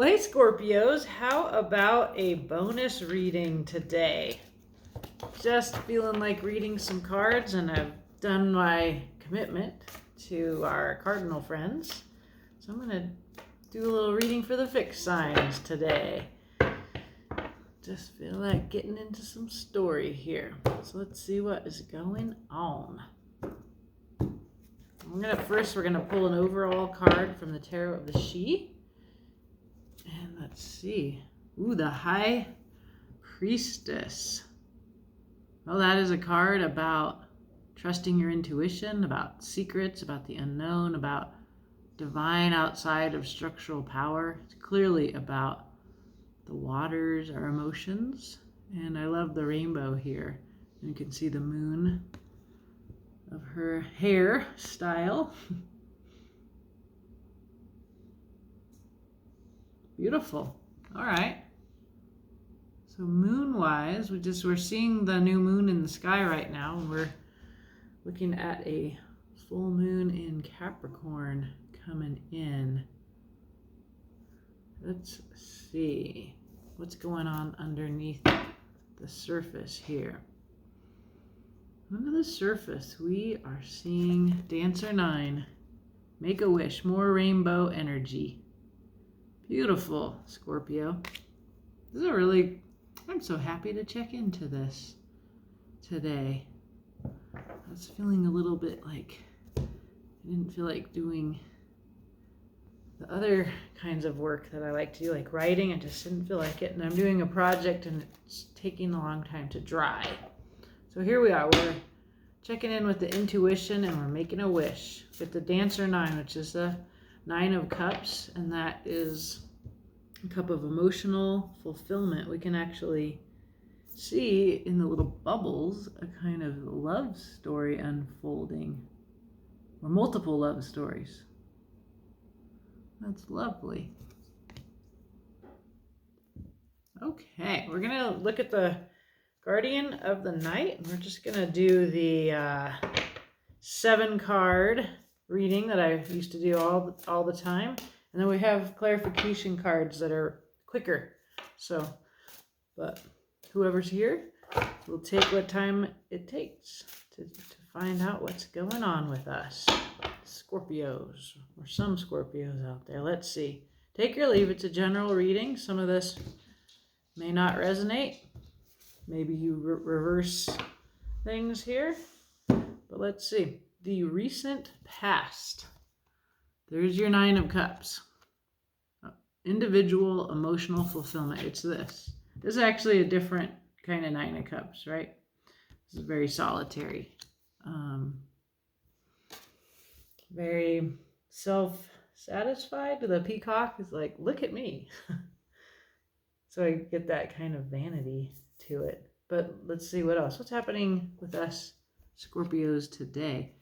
Well, hey Scorpios, how about a bonus reading today? Just feeling like reading some cards, and I've done my commitment to our cardinal friends. So I'm going to do a little reading for the fixed signs today. Just feel like getting into some story here. So let's see what is going on. We're gonna pull an overall card from the Tarot of the She. And let's see. Ooh, the High Priestess. Well, that is a card about trusting your intuition, about secrets, about the unknown, about divine outside of structural power. It's clearly about the waters, our emotions. And I love the rainbow here. You can see the moon of her hair style. Beautiful. All right. So moon-wise, we're seeing the new moon in the sky right now. We're looking at a full moon in Capricorn coming in. Let's see what's going on underneath the surface here. Under the surface, we are seeing Dancer 9. Make a wish, more rainbow energy. Beautiful, Scorpio. This is I'm so happy to check into this today. I was feeling a little bit like I didn't feel like doing the other kinds of work that I like to do, like writing. I just didn't feel like it. And I'm doing a project and it's taking a long time to dry. So here we are. We're checking in with the intuition and we're making a wish with the Dancer 9, which is the 9 of Cups, and that is a cup of emotional fulfillment. We can actually see in the little bubbles a kind of love story unfolding, or multiple love stories. That's lovely. Okay, we're gonna look at the Guardian of the Night, and we're just gonna do the 7 card reading that I used to do all the time, and then we have clarification cards that are quicker. So, but whoever's here will take what time it takes to find out what's going on with us, Scorpios, or some Scorpios out there. Let's see. Take or leave. It's a general reading. Some of this may not resonate. Maybe you reverse things here, but let's see. The recent past. There's your 9 of Cups. Individual emotional fulfillment. It's this. This is actually a different kind of 9 of Cups, right? This is very solitary. Very self-satisfied. The peacock is like, look at me. So I get that kind of vanity to it. But let's see what else. What's happening with us Scorpios today?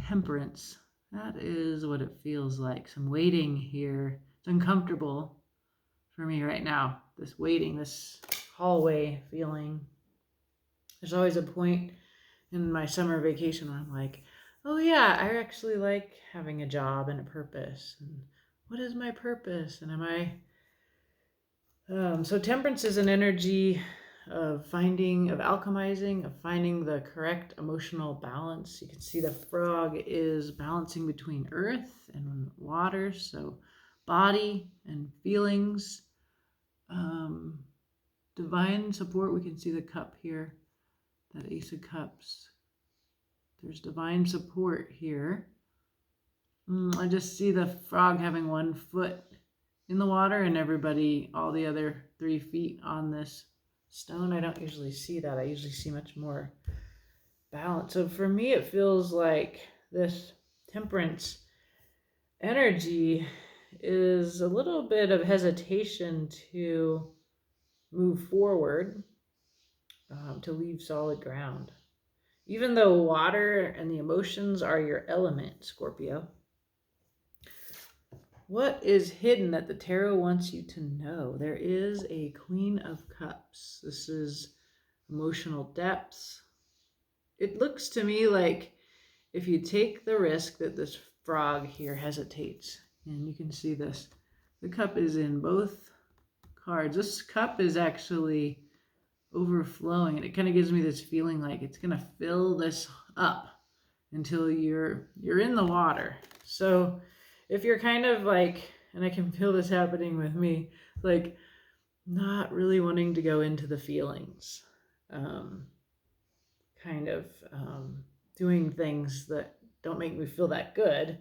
Temperance. That is what it feels like. Some waiting here. It's uncomfortable for me right now. This waiting, this hallway feeling. There's always a point in my summer vacation where I'm like, oh yeah, I actually like having a job and a purpose. And what is my purpose? And am I... so temperance is an energy of alchemizing, of finding the correct emotional balance. You can see the frog is balancing between earth and water, so body and feelings. Divine support, we can see the cup here, that Ace of Cups. There's divine support here. I just see the frog having one foot in the water and all the other 3 feet on this stone. I don't usually see that. I usually see much more balance. So for me, it feels like this temperance energy is a little bit of hesitation to move forward, to leave solid ground. Even though water and the emotions are your element, Scorpio. What is hidden that the tarot wants you to know? There is a Queen of Cups. This is emotional depths. It looks to me like if you take the risk that this frog here hesitates, and you can see this The cup is in both cards. This cup is actually overflowing, and it kind of gives me this feeling like it's going to fill this up until you're in the water. So if you're kind of like, and I can feel this happening with me, like not really wanting to go into the feelings, kind of doing things that don't make me feel that good,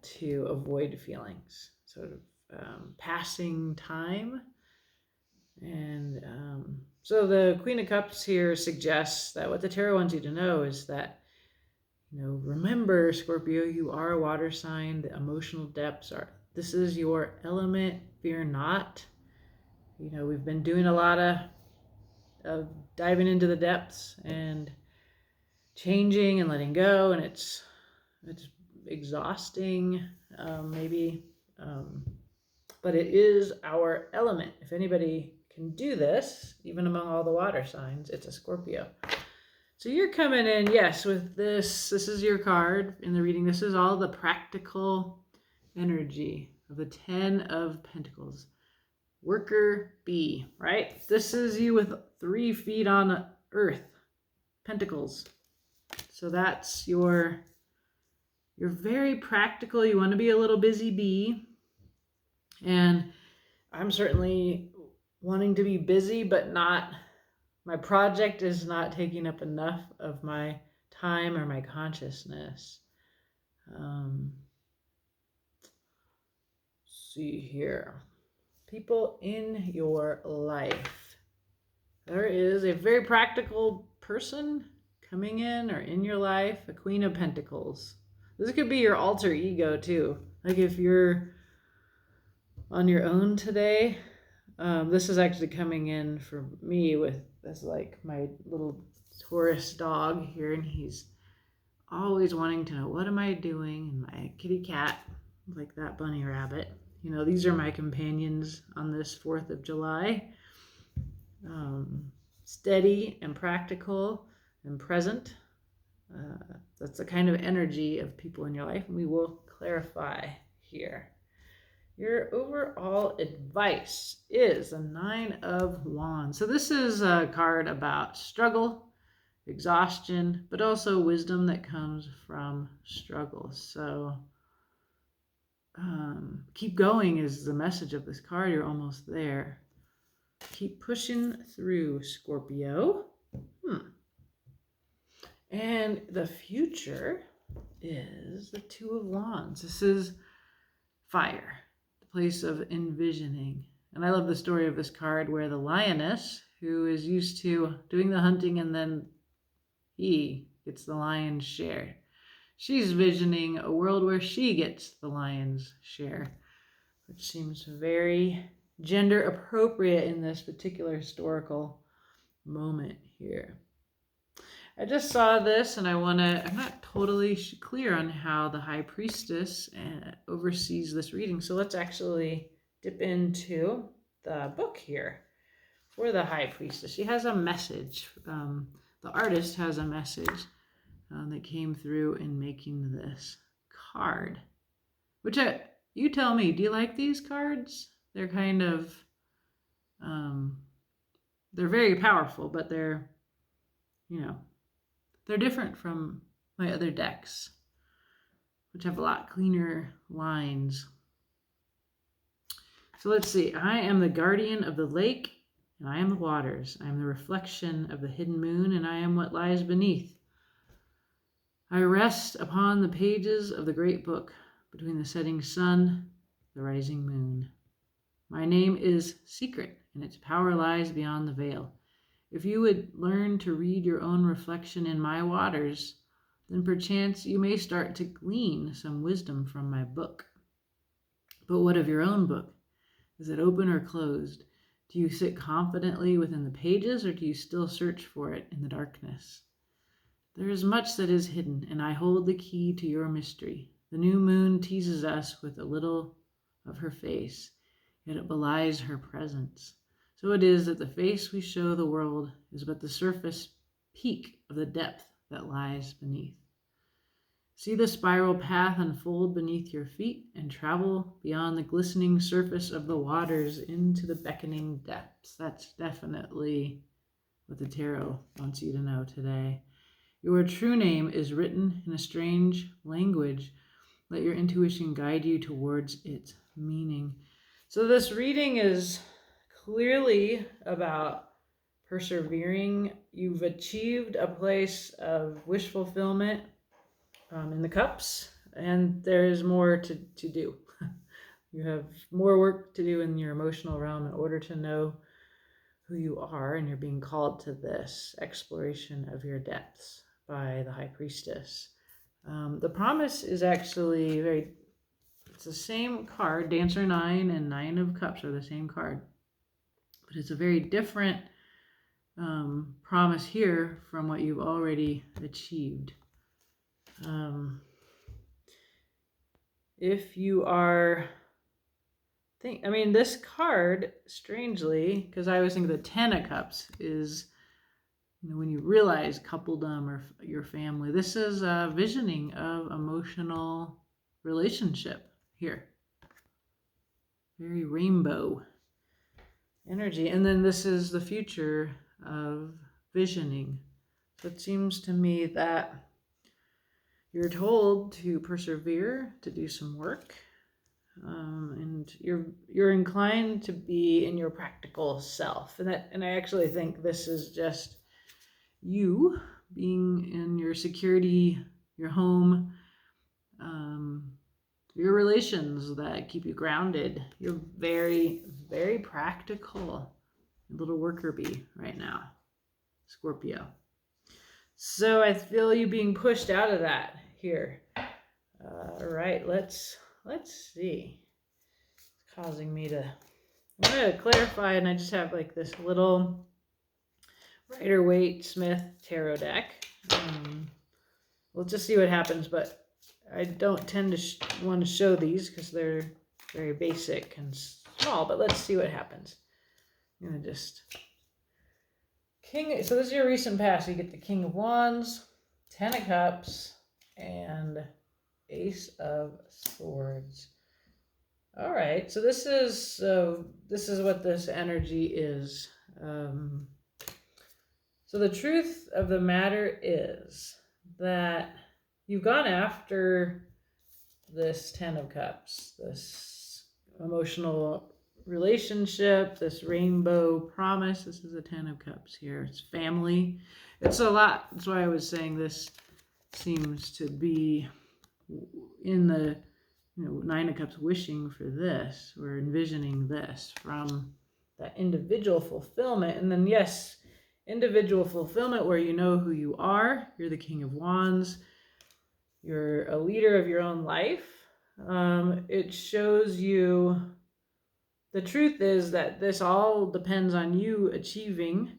to avoid feelings, sort of passing time. And so the Queen of Cups here suggests that what the tarot wants you to know is that, remember, Scorpio, you are a water sign. The emotional depths this is your element. Fear not. We've been doing a lot of diving into the depths and changing and letting go, and it's exhausting, maybe, but it is our element. If anybody can do this, even among all the water signs, it's a Scorpio. So you're coming in, yes, with this is your card in the reading. This is all the practical energy of the 10 of Pentacles. Worker bee, right? This is you with 3 feet on earth. Pentacles. So that's you're very practical. You want to be a little busy bee. And I'm certainly wanting to be busy, but my project is not taking up enough of my time or my consciousness. See here. People in your life. There is a very practical person coming in or in your life, a Queen of Pentacles. This could be your alter ego too. Like if you're on your own today, this is actually coming in for me with this, like my little Taurus dog here, and he's always wanting to know, what am I doing? And my kitty cat, like that bunny rabbit. These are my companions on this 4th of July. Steady and practical and present. That's the kind of energy of people in your life. And we will clarify here. Your overall advice is a 9 of Wands. So this is a card about struggle, exhaustion, but also wisdom that comes from struggle. So keep going is the message of this card. You're almost there. Keep pushing through, Scorpio. And the future is the 2 of Wands. This is fire, the place of envisioning. And I love the story of this card where the lioness, who is used to doing the hunting and then he gets the lion's share, she's visioning a world where she gets the lion's share, which seems very gender appropriate in this particular historical moment here. I just saw this and I'm not totally clear on how the High Priestess oversees this reading. So let's actually dip into the book here for the High Priestess. She has a message. The artist has a message that came through in making this card. Which you tell me, do you like these cards? They're kind of, they're very powerful, but they're different from my other decks, which have a lot cleaner lines. So let's see. I am the guardian of the lake, and I am the waters. I am the reflection of the hidden moon, and I am what lies beneath. I rest upon the pages of the great book, between the setting sun, the rising moon. My name is secret, and its power lies beyond the veil. If you would learn to read your own reflection in my waters, then perchance you may start to glean some wisdom from my book. But what of your own book? Is it open or closed? Do you sit confidently within the pages, or do you still search for it in the darkness? There is much that is hidden, and I hold the key to your mystery. The new moon teases us with a little of her face, yet it belies her presence. So it is that the face we show the world is but the surface peak of the depth that lies beneath. See the spiral path unfold beneath your feet and travel beyond the glistening surface of the waters into the beckoning depths. That's definitely what the tarot wants you to know today. Your true name is written in a strange language. Let your intuition guide you towards its meaning. So this reading is clearly about persevering. You've achieved a place of wish fulfillment in the cups, and there is more to do. You have more work to do in your emotional realm in order to know who you are, and you're being called to this exploration of your depths by the High Priestess. The promise is actually it's the same card. Dancer 9 and 9 of Cups are the same card, but it's a very different promise here from what you've already achieved. If you are this card, strangely, because I always think the 10 of Cups is, when you realize coupledom or your family. This is a visioning of emotional relationship here. Very rainbow energy. And then this is the future of visioning. So it seems to me that you're told to persevere, to do some work, and you're inclined to be in your practical self. And I actually think this is just you being in your security, your home, your relations that keep you grounded. You're very, very practical, little worker bee right now, Scorpio. So I feel you being pushed out of that here. All right, let's see. It's causing me to, I'm going to clarify, and I just have like this little Rider-Waite-Smith tarot deck. We'll just see what happens, but I don't tend to want to show these because they're very basic and small, but let's see what happens. I'm going to just... So this is your recent past. You get the King of Wands, 10 of Cups, and Ace of Swords. All right, so this is what this energy is. So the truth of the matter is that you've gone after this 10 of Cups, this emotional relationship, this rainbow promise. This is a 10 of Cups here. It's family. It's a lot. That's why I was saying this seems to be in the 9 of Cups, wishing for this. We're envisioning this from that individual fulfillment. And then, yes, individual fulfillment where you know who you are. You're the King of Wands. You're a leader of your own life. It shows you, the truth is that this all depends on you achieving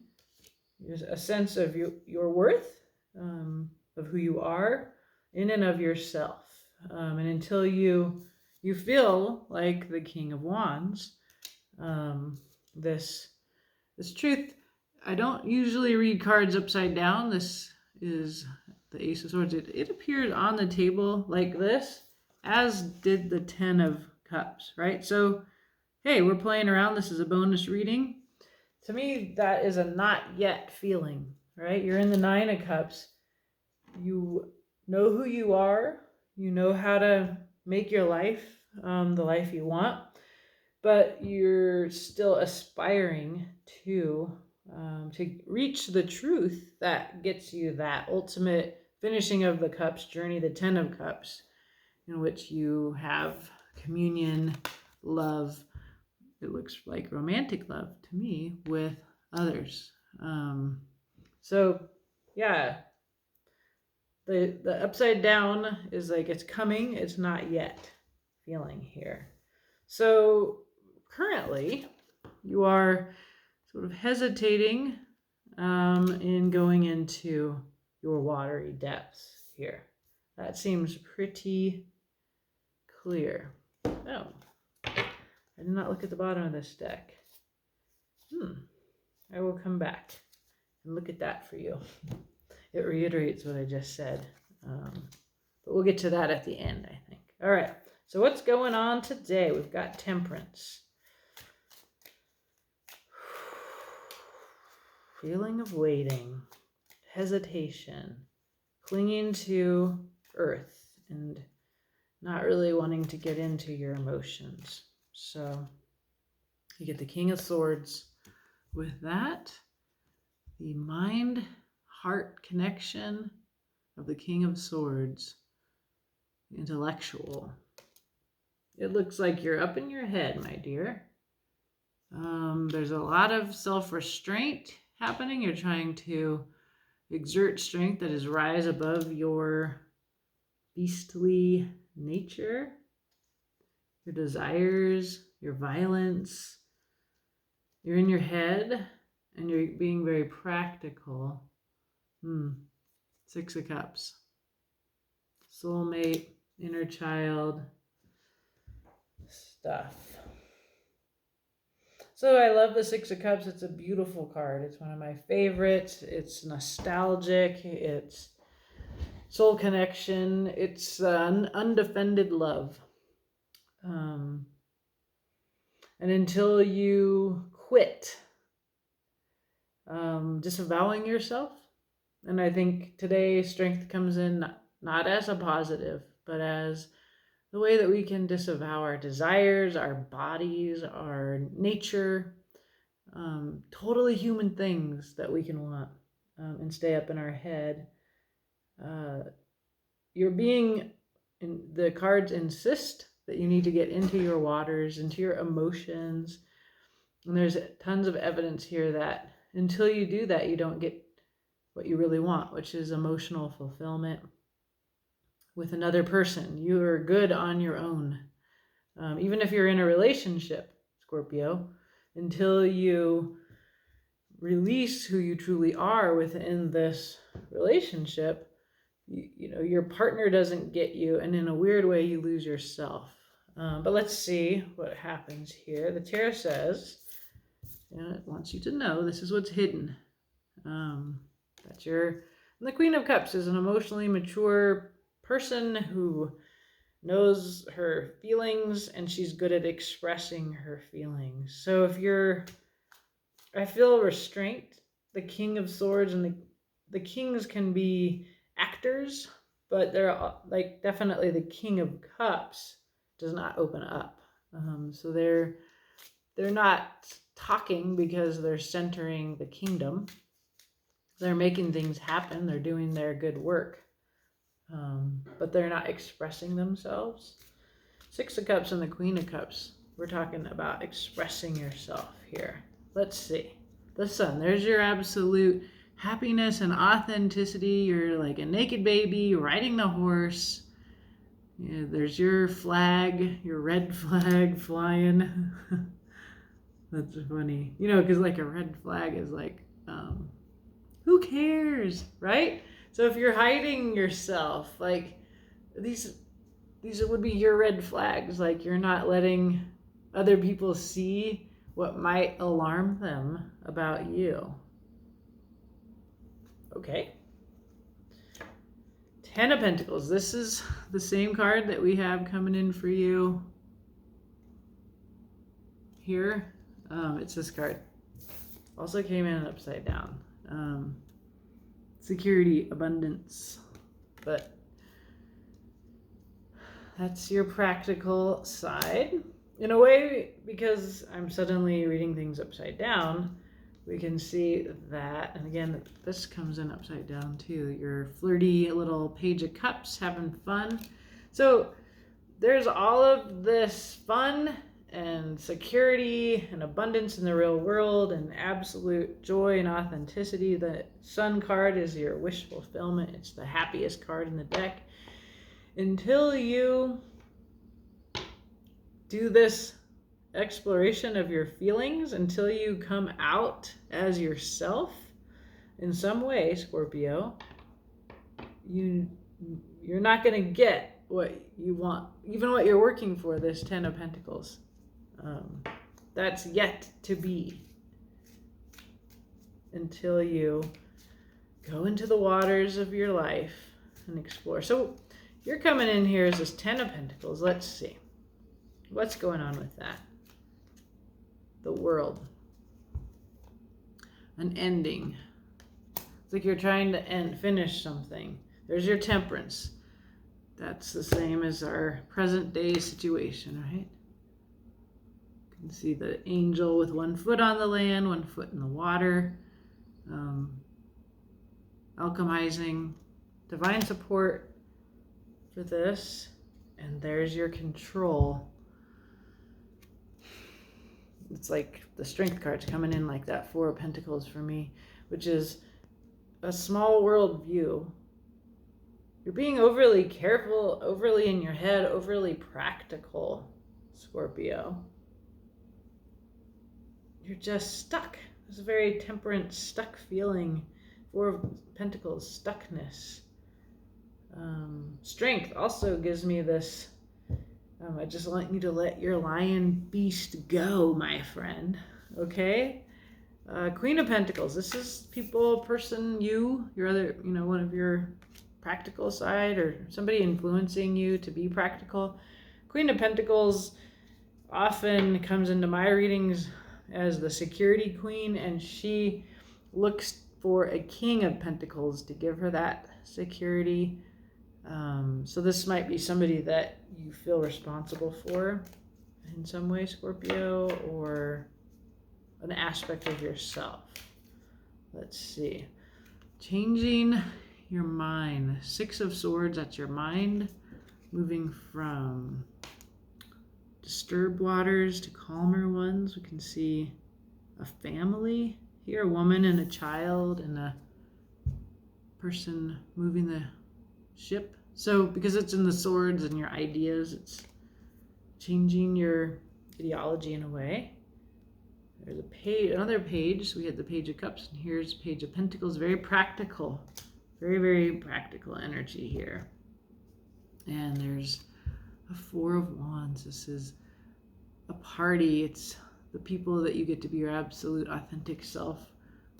a sense of your worth, of who you are in and of yourself. And until you feel like the King of Wands, this truth, I don't usually read cards upside down. This is the Ace of Swords. It appeared on the table like this, as did the 10 of Cups, right? So, hey, we're playing around. This is a bonus reading. To me, that is a not yet feeling, right? You're in the 9 of Cups. You know who you are. You know how to make your life the life you want, but you're still aspiring to reach the truth that gets you that ultimate finishing of the Cups journey, the 10 of Cups, in which you have communion, love. It looks like romantic love to me with others. So yeah, the upside down is like it's coming, it's not yet feeling here. So currently you are sort of hesitating in going into your watery depths here. That seems pretty clear. Oh, I did not look at the bottom of this deck. I will come back and look at that for you. It reiterates what I just said. But we'll get to that at the end, I think. All right. So what's going on today? We've got Temperance. Feeling of waiting, hesitation, clinging to earth, and not really wanting to get into your emotions. So you get the King of Swords. With that, the mind-heart connection of the King of Swords, intellectual. It looks like you're up in your head, my dear. There's a lot of self-restraint happening. You're trying to exert strength that is rise above your beastly nature, your desires, your violence. You're in your head and you're being very practical. Six of Cups. Soulmate, inner child stuff. So I love the Six of Cups. It's a beautiful card. It's one of my favorites. It's nostalgic. It's soul connection. It's undefended love. And until you quit disavowing yourself, and I think today strength comes in not as a positive, but as the way that we can disavow our desires, our bodies, our nature, totally human things that we can want and stay up in our head. The cards insist that you need to get into your waters, into your emotions. And there's tons of evidence here that until you do that, you don't get what you really want, which is emotional fulfillment with another person. You are good on your own. Even if you're in a relationship, Scorpio, until you release who you truly are within this relationship, you know, your partner doesn't get you, and in a weird way, you lose yourself. But let's see what happens here. The Tarot says, it wants you to know this is what's hidden. That the Queen of Cups is an emotionally mature person who knows her feelings and she's good at expressing her feelings. So I feel restraint. The King of Swords and the Kings can be actors, but they're like definitely the King of Cups does not open up. So they're not talking because they're centering the kingdom. They're making things happen. They're doing their good work. But they're not expressing themselves. Six of Cups and the Queen of Cups. We're talking about expressing yourself here. Let's see. The Sun. There's your absolute happiness and authenticity. You're like a naked baby riding the horse. Yeah, there's your flag, your red flag flying. That's funny. Because like a red flag is like, who cares, right? So if you're hiding yourself, like these would be your red flags. Like you're not letting other people see what might alarm them about you. Okay. 10 of Pentacles. This is the same card that we have coming in for you here. It's this card. Also came in upside down. Security, abundance. But that's your practical side. In a way, because I'm suddenly reading things upside down, we can see that, and again, this comes in upside down too. Your flirty little Page of Cups, having fun. So there's all of this fun and security and abundance in the real world and absolute joy and authenticity. The Sun card is your wish fulfillment. It's the happiest card in the deck. Until you do this exploration of your feelings, until you come out as yourself in some way, Scorpio, you're not going to get what you want, even what you're working for, this 10 of Pentacles. That's yet to be until you go into the waters of your life and explore. So You're coming in here as this 10 of Pentacles. Let's see. What's going on with that? The World. An ending. It's like you're trying to finish something. There's your Temperance. That's the same as our present day situation, right? You can see the angel with one foot on the land, one foot in the water. Alchemizing. Divine support for this. And there's your Control. It's like the Strength card's coming in like that 4 of Pentacles for me, which is a small world view. You're being overly careful, overly in your head, overly practical, Scorpio. You're just stuck. It's a very Temperance, stuck feeling. 4 of Pentacles, stuckness. Strength also gives me this, I just want you to let your lion beast go, my friend. Okay? Queen of Pentacles. This is people, person, your other, one of your practical side, or somebody influencing you to be practical. Queen of Pentacles often comes into my readings as the security queen, and she looks for a King of Pentacles to give her that security. So this might be somebody that you feel responsible for in some way, Scorpio, or an aspect of yourself. Let's see. Changing your mind. 6 of Swords, that's your mind. Moving from disturbed waters to calmer ones. We can see a family here, a woman and a child and a person moving the ship. So because it's in the swords and your ideas, it's changing your ideology in a way. There's a page, another page. So we had the Page of Cups, and here's Page of Pentacles. Very practical, very, very practical energy here. And there's a 4 of Wands. This is a party. It's the people that you get to be your absolute authentic self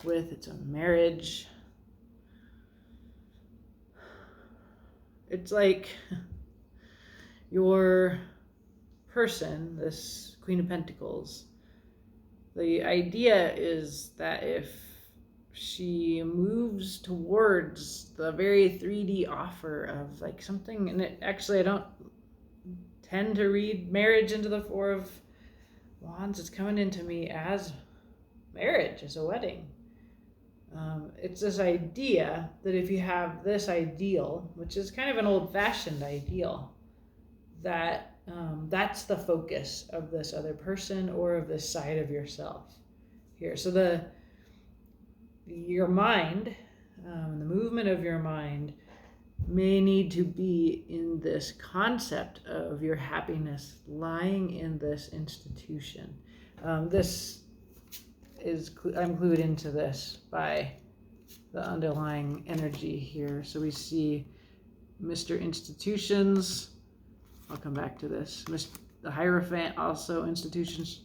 with. It's a marriage. It's like your person, this Queen of Pentacles, the idea is that if she moves towards the very 3D offer of like something, and it actually, I don't tend to read marriage into the 4 of Wands. It's coming into me as marriage, as a wedding. It's this idea that if you have this ideal, which is kind of an old-fashioned ideal, that that's the focus of this other person or of this side of yourself here. So your mind, the movement of your mind may need to be in this concept of your happiness lying in this institution. This is, I'm clued into this by the underlying energy here. So we see Mr. Institutions. I'll come back to this. The Hierophant, also institutions,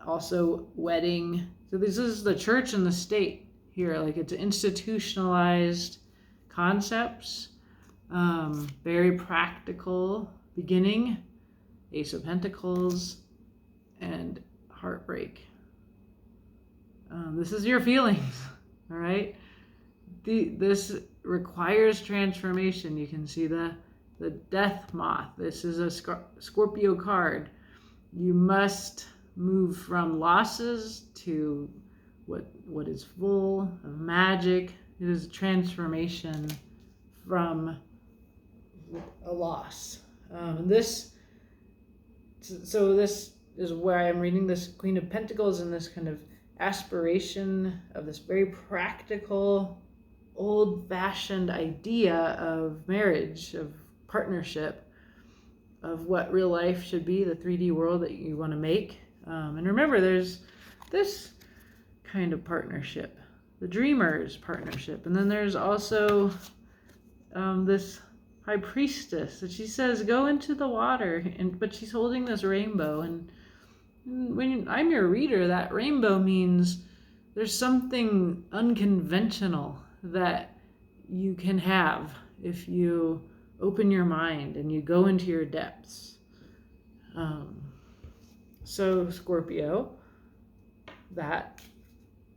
also wedding. So this is the church and the state here. Like it's institutionalized concepts. Very practical beginning. Ace of Pentacles and heartbreak. This is your feelings, all right? This requires transformation. You can see the Death Moth. This is a Scorpio card. You must move from losses to what is full of magic. It is a transformation from a loss. This is where I'm reading this Queen of Pentacles and this kind of aspiration of this very practical, old-fashioned idea of marriage, of partnership, of what real life should be, the 3D world that you want to make. And remember, there's this kind of partnership, the Dreamer's partnership. And then there's also this High Priestess that she says, go into the water, but she's holding this rainbow. And when I'm your reader, that rainbow means there's something unconventional that you can have if you open your mind and you go into your depths. So Scorpio, that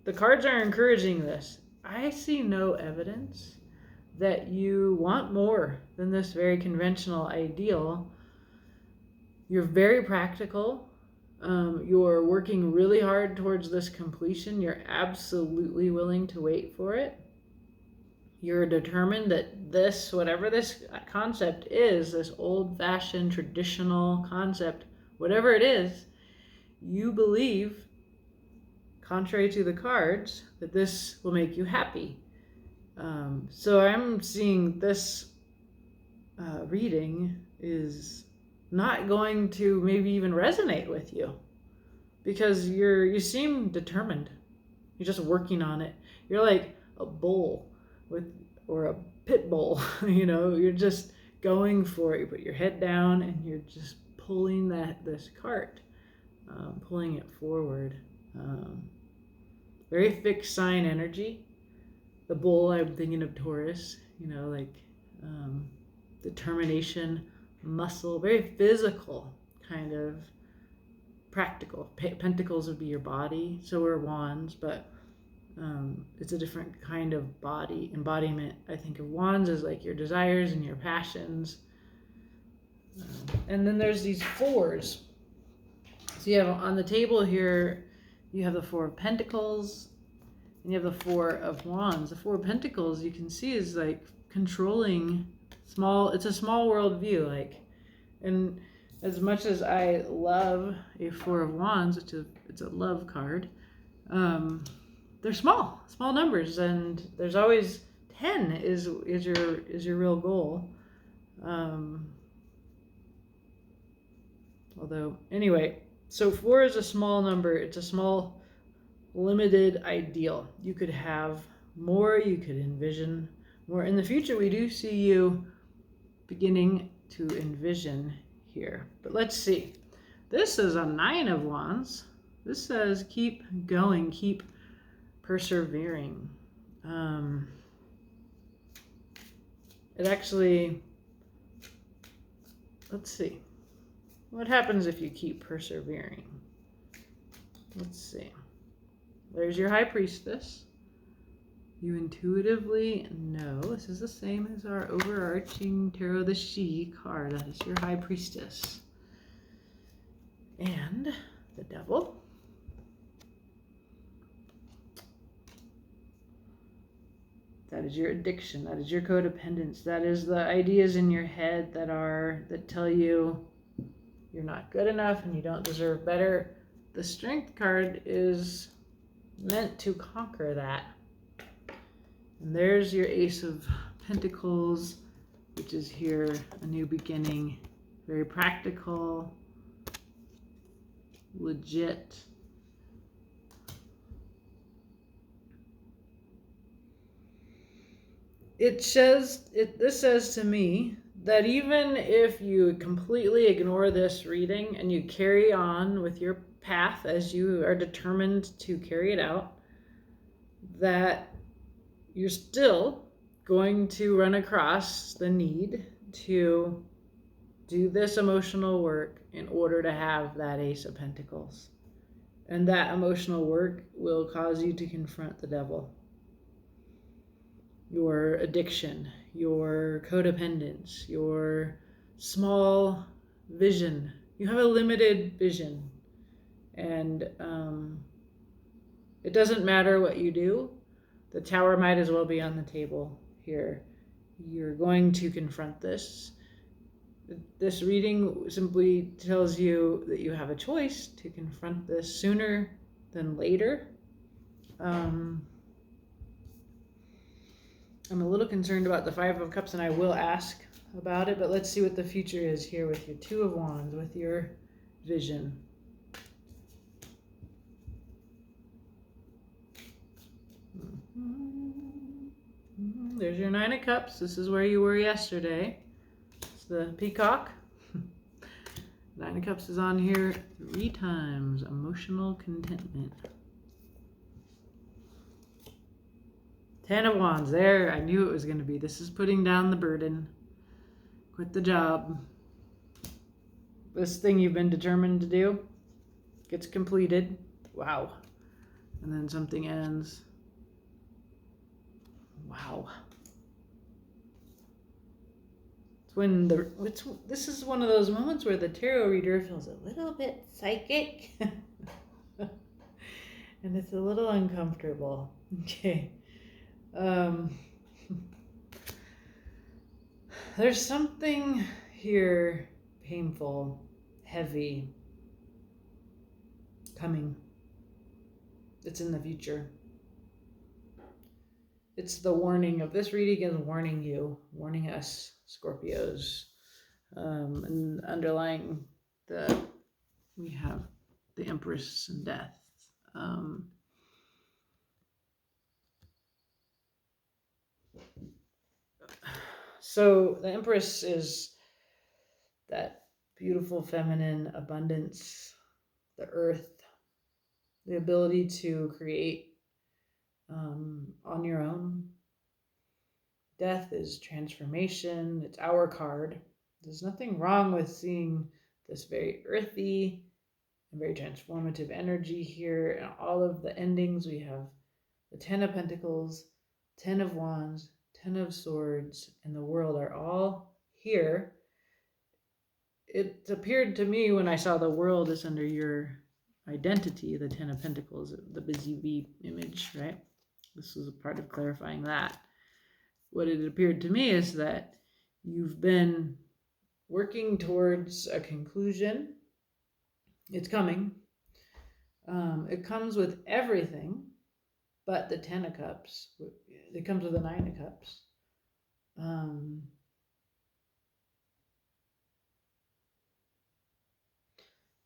the cards are encouraging this. I see no evidence that you want more than this very conventional ideal. You're very practical. You're working really hard towards this completion. You're absolutely willing to wait for it. You're determined that this, whatever this concept is, this old-fashioned traditional concept, whatever it is, you believe, contrary to the cards, that this will make you happy. So I'm seeing this reading is not going to maybe even resonate with you because you seem determined. You're just working on it. You're like a bull or a pit bull, you're just going for it. You put your head down and you're just pulling this cart, pulling it forward. Very fixed sign energy. The bull, I'm thinking of Taurus, determination, muscle, very physical, kind of practical. Pentacles would be your body, so are wands, but it's a different kind of body embodiment. I think of wands as like your desires and your passions. And then there's these fours. So you have on the table here, you have the Four of Pentacles, and you have the Four of Wands. The Four of Pentacles, you can see, is like controlling it's a small world view, and as much as I love a Four of Wands, it's a love card, they're small numbers, and there's always 10 is your real goal. Although, anyway, so 4 is a small number. It's a small, limited ideal. You could have more, you could envision more. In the future, we do see you beginning to envision here. But let's see. This is a 9 of Wands. This says keep going, keep persevering. It actually, let's see. What happens if you keep persevering? Let's see. There's your High Priestess. You intuitively know this is the same as our overarching Tarot the She card. That is your High Priestess. And the Devil. That is your addiction. That is your codependence. That is the ideas in your head that tell you you're not good enough and you don't deserve better. The Strength card is meant to conquer that. And there's your Ace of Pentacles, which is here, a new beginning. Very practical, legit. This says to me that even if you completely ignore this reading and you carry on with your path as you are determined to carry it out, that you're still going to run across the need to do this emotional work in order to have that Ace of Pentacles. And that emotional work will cause you to confront the devil. Your addiction, your codependence, your small vision. You have a limited vision. And it doesn't matter what you do. The Tower might as well be on the table here. You're going to confront this. This reading simply tells you that you have a choice to confront this sooner than later. I'm a little concerned about the Five of Cups, and I will ask about it, but let's see what the future is here with your Two of Wands, with your vision. There's your Nine of Cups. This is where you were yesterday. It's the peacock. Nine of Cups is on here 3 times. Emotional contentment. 10 of Wands. There, I knew it was going to be. This is putting down the burden. Quit the job. This thing you've been determined to do gets completed. Wow. And then something ends. Wow. This is one of those moments where the tarot reader feels a little bit psychic. And it's a little uncomfortable. Okay. There's something here painful, heavy, coming. It's in the future. It's the warning of this reading is warning you, warning us, Scorpios. And underlying we have the Empress and Death. So the Empress is that beautiful feminine abundance, the earth, the ability to create on your own. Death is transformation. It's our card. There's nothing wrong with seeing this very earthy and very transformative energy here. And all of the endings, we have the 10 of Pentacles, 10 of Wands, 10 of Swords, and the World are all here. It appeared to me when I saw the World is under your identity, the 10 of Pentacles, the busy bee image, right? This was a part of clarifying that. What it appeared to me is that you've been working towards a conclusion. It's coming. It comes with everything but the 10 of Cups. It comes with the 9 of Cups.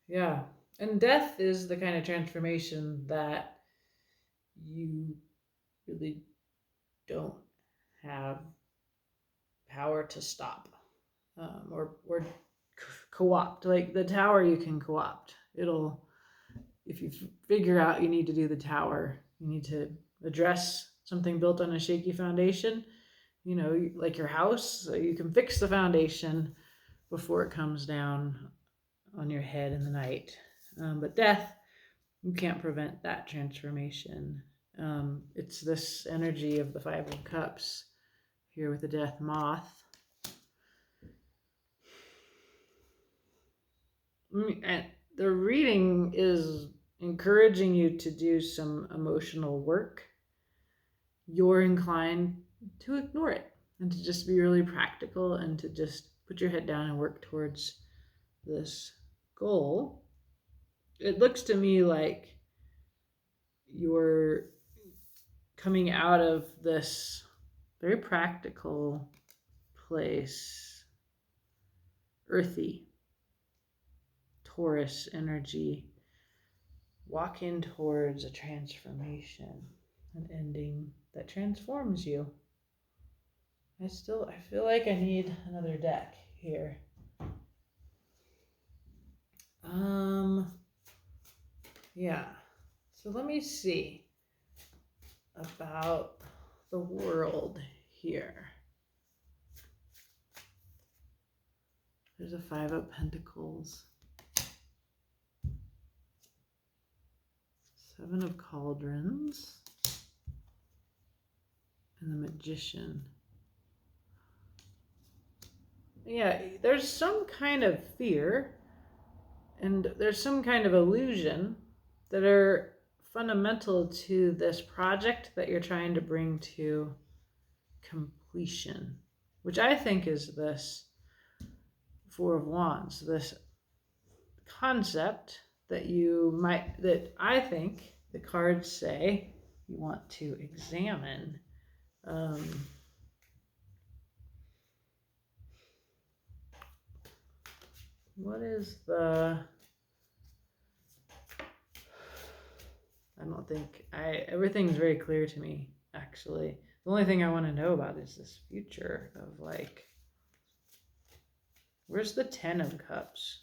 Yeah. And death is the kind of transformation that you really don't have power to stop or co-opt. Like the tower you can co-opt. If you figure out you need to do the tower, you need to address something built on a shaky foundation, like your house, so you can fix the foundation before it comes down on your head in the night. But death, you can't prevent that transformation. It's this energy of the 5 of Cups here with the Death Moth. And the reading is encouraging you to do some emotional work. You're inclined to ignore it and to just be really practical and to just put your head down and work towards this goal. It looks to me like you're coming out of this very practical place, earthy, Taurus energy, walking towards a transformation, an ending that transforms you. I feel like I need another deck here. Yeah. So let me see about the World here. There's a 5 of Pentacles, 7 of Cauldrons, and the Magician. Yeah, there's some kind of fear and there's some kind of illusion that are fundamental to this project that you're trying to bring to completion, which I think is this 4 of Wands, this concept that I think the cards say you want to examine. What is everything's very clear to me, actually. The only thing I want to know about is this future of where's the 10 of Cups?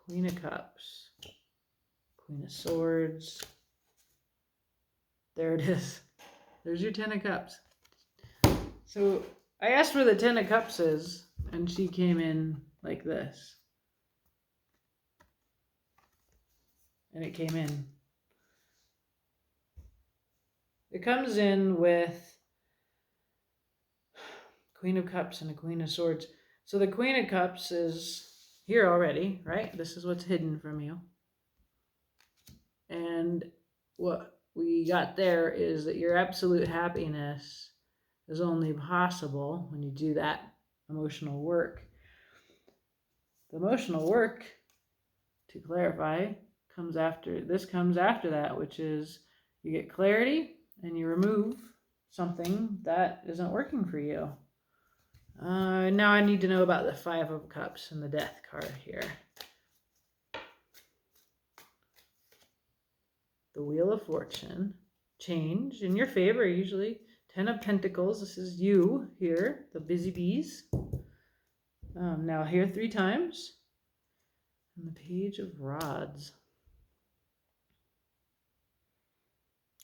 Queen of Cups, Queen of Swords. There it is. There's your Ten of Cups. So I asked where the Ten of Cups is, and she came in like this. And it came in. It comes in with Queen of Cups and a Queen of Swords. So the Queen of Cups is here already, right? This is what's hidden from you. And what we got there is that your absolute happiness is only possible when you do that emotional work. The emotional work, to clarify, comes after that, which is you get clarity and you remove something that isn't working for you. Now I need to know about the Five of Cups and the Death card here. The Wheel of Fortune, change in your favor usually. Ten of Pentacles, this is you here, the busy bees. Now here 3 times. And the Page of Rods.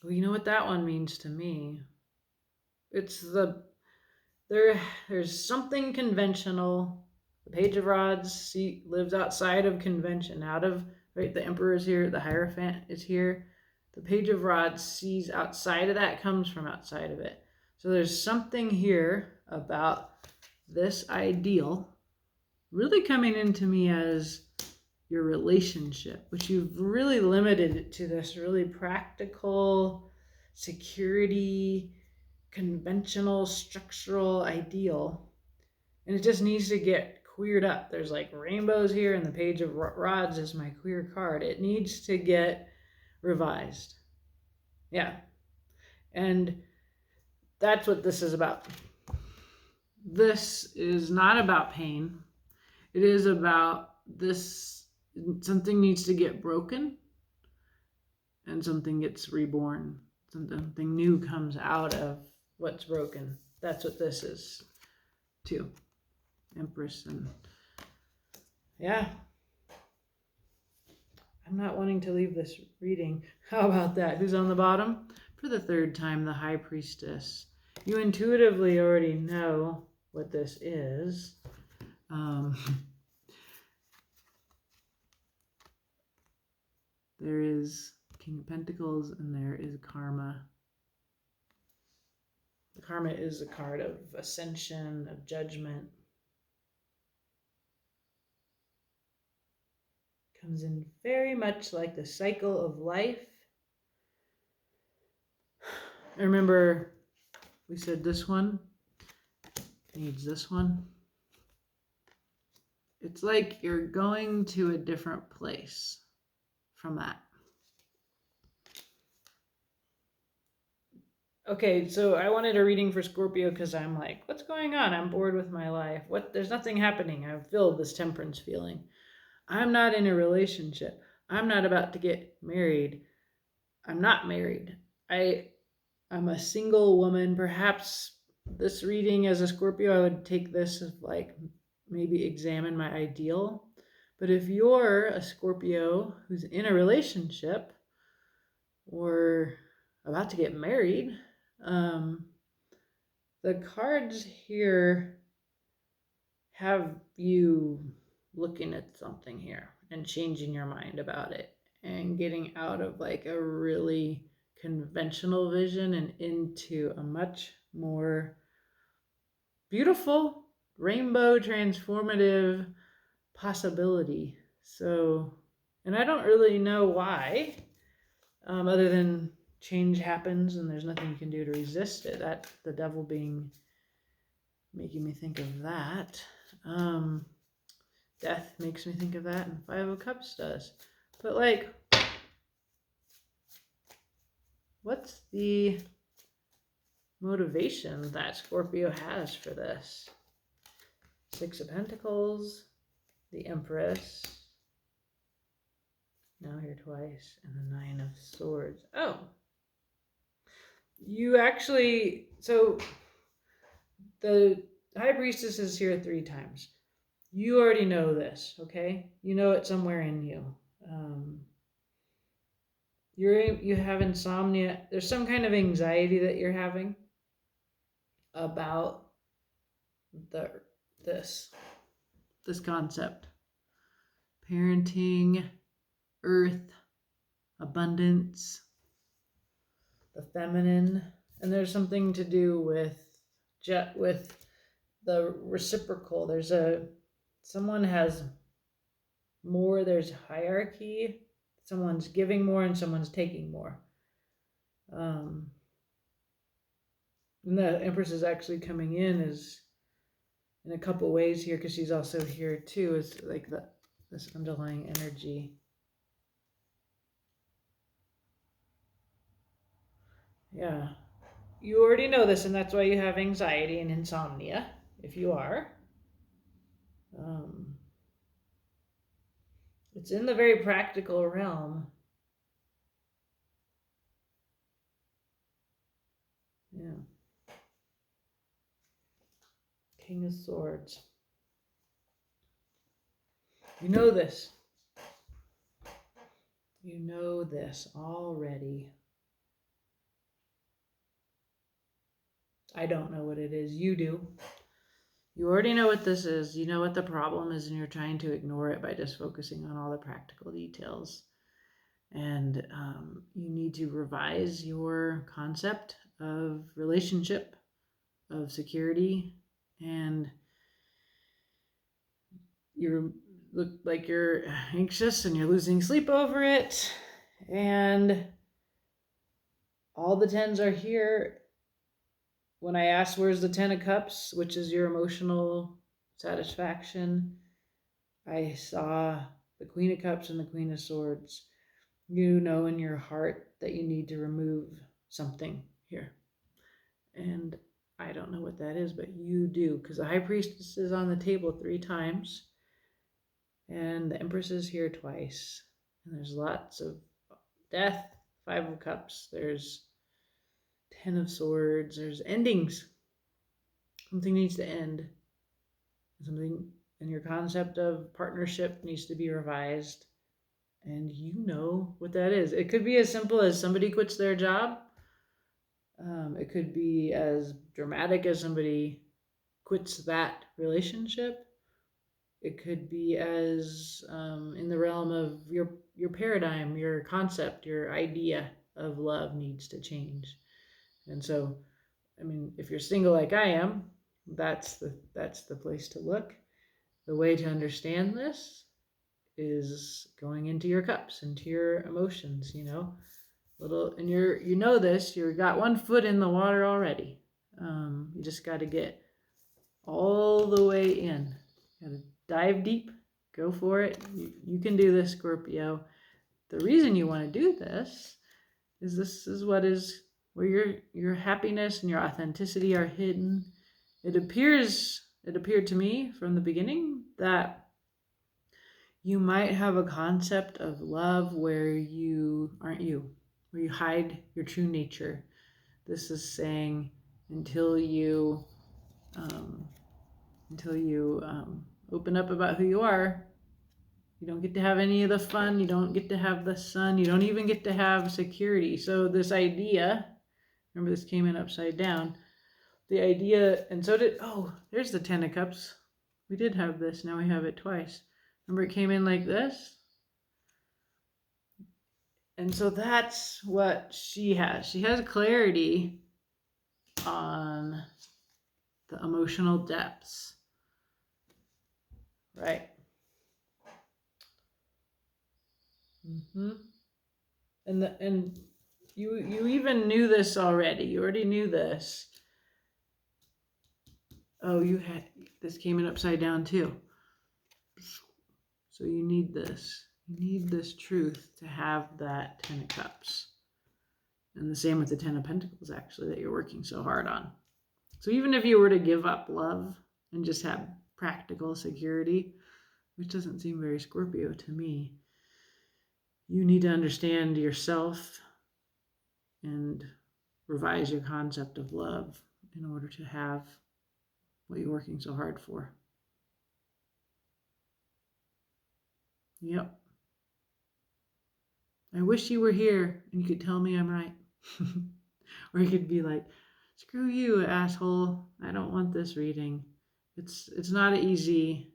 Well, you know what that one means to me? It's there's something conventional. The Page of Rods lives outside of convention, right? The Emperor is here, the Hierophant is here. The Page of Rods sees outside of that, comes from outside of it. So there's something here about this ideal really coming into me as your relationship, which you've really limited it to this really practical, security, conventional, structural ideal. And it just needs to get queered up. There's like rainbows here, and the Page of Rods is my queer card. It needs to get revised. Yeah. And that's what this is about. This is not about pain. It is about this. Something needs to get broken and something gets reborn. Something new comes out of what's broken. That's what this is too. Empress. And yeah, I'm not wanting to leave this reading. How about that? Who's on the bottom? For the 3rd time, the High Priestess. You intuitively already know what this is. There is King of Pentacles and there is Karma. The Karma is a card of ascension, of judgment. Comes in very much like the cycle of life. I remember we said this one needs this one. It's like you're going to a different place from that. Okay, so I wanted a reading for Scorpio because I'm like, what's going on? I'm bored with my life. There's nothing happening. I've filled this temperance feeling. I'm not in a relationship. I'm not about to get married. I'm not married. I'm a single woman. Perhaps this reading as a Scorpio, I would take this as like maybe examine my ideal. But if you're a Scorpio who's in a relationship or about to get married, the cards here have you looking at something here and changing your mind about it and getting out of like a really conventional vision and into a much more beautiful, rainbow, transformative possibility. So, and I don't really know why, other than change happens and there's nothing you can do to resist it. That the devil making me think of that. Death makes me think of that, and Five of Cups does. But like, what's the motivation that Scorpio has for this? 6 of Pentacles, the Empress, now here twice, and the 9 of Swords. Oh, you actually, so the High Priestess is here 3 times. You already know this, okay? You know it somewhere in you. You have insomnia. There's some kind of anxiety that you're having about the this this concept. Parenting, earth, abundance, the feminine, and there's something to do with the reciprocal. Someone has more, there's hierarchy, someone's giving more and someone's taking more. And the Empress is actually coming in is in a couple ways here, because she's also here too, is like this underlying energy. Yeah, you already know this, and that's why you have anxiety and insomnia, if you are. It's in the very practical realm. Yeah. King of Swords. You know this. You know this already. I don't know what it is. You do. You already know what this is. You know what the problem is, and you're trying to ignore it by just focusing on all the practical details. And you need to revise your concept of relationship, of security, and you look like you're anxious and you're losing sleep over it. And all the tens are here. When I asked where's the Ten of Cups, which is your emotional satisfaction, I saw the Queen of Cups and the Queen of Swords. You know in your heart that you need to remove something here. And I don't know what that is, but you do, because the High Priestess is on the table 3 times, and the Empress is here twice. And there's lots of death, 5 of Cups, there's 10 of Swords, there's endings. Something needs to end. Something in your concept of partnership needs to be revised. And you know what that is. It could be as simple as somebody quits their job. It could be as dramatic as somebody quits that relationship. It could be as in the realm of your paradigm, your concept, your idea of love needs to change. And so, I mean, if you're single like I am, that's the place to look. The way to understand this is going into your cups, into your emotions, and you know this, you got 1 foot in the water already. You just got to get all the way in. You got to dive deep, go for it. You can do this, Scorpio. The reason you want to do this is where your happiness and your authenticity are hidden. It appeared to me from the beginning that you might have a concept of love where you aren't you, where you hide your true nature. This is saying until you open up about who you are, you don't get to have any of the fun. You don't get to have the sun. You don't even get to have security. So this idea, remember this came in upside down. The idea, and so did, there's the 10 of Cups. We did have this. Now we have it twice. Remember it came in like this? And so that's what she has. She has clarity on the emotional depths, right? And you even knew this already. You already knew this. Oh, this came in upside down too. So you need this. You need this truth to have that 10 of Cups. And the same with the 10 of Pentacles, actually, that you're working so hard on. So even if you were to give up love and just have practical security, which doesn't seem very Scorpio to me, you need to understand yourself and revise your concept of love in order to have what you're working so hard for. Yep. I wish you were here and you could tell me I'm right. Or you could be like, screw you, asshole. I don't want this reading. It's not an easy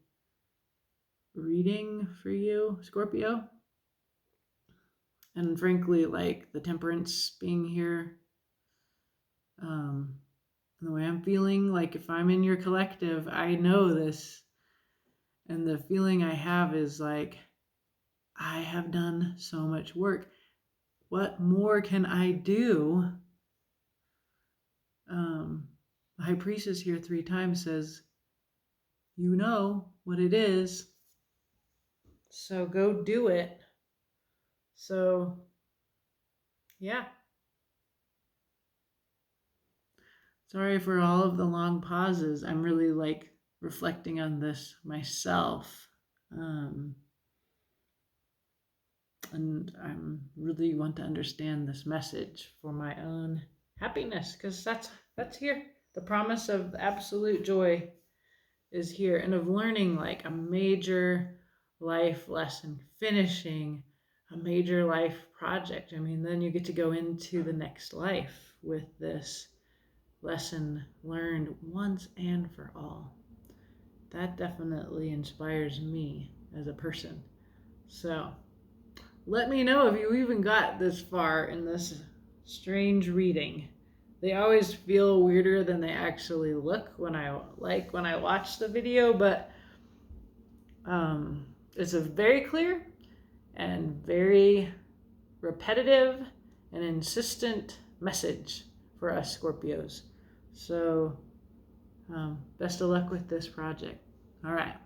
reading for you, Scorpio. And frankly, like the temperance being here, the way I'm feeling, like if I'm in your collective, I know this. And the feeling I have is like, I have done so much work. What more can I do? The high priestess here 3 times says, you know what it is, so go do it. So, yeah. Sorry for all of the long pauses. I'm really like reflecting on this myself. And I really want to understand this message for my own happiness, because that's here. The promise of absolute joy is here, and of learning like a major life lesson, finishing a major life project. I mean, then you get to go into the next life with this lesson learned once and for all. That definitely inspires me as a person. So let me know if you even got this far in this strange reading. They always feel weirder than they actually look when I watch the video, but it's a very clear and very repetitive and insistent message for us Scorpios. So best of luck with this project. All right.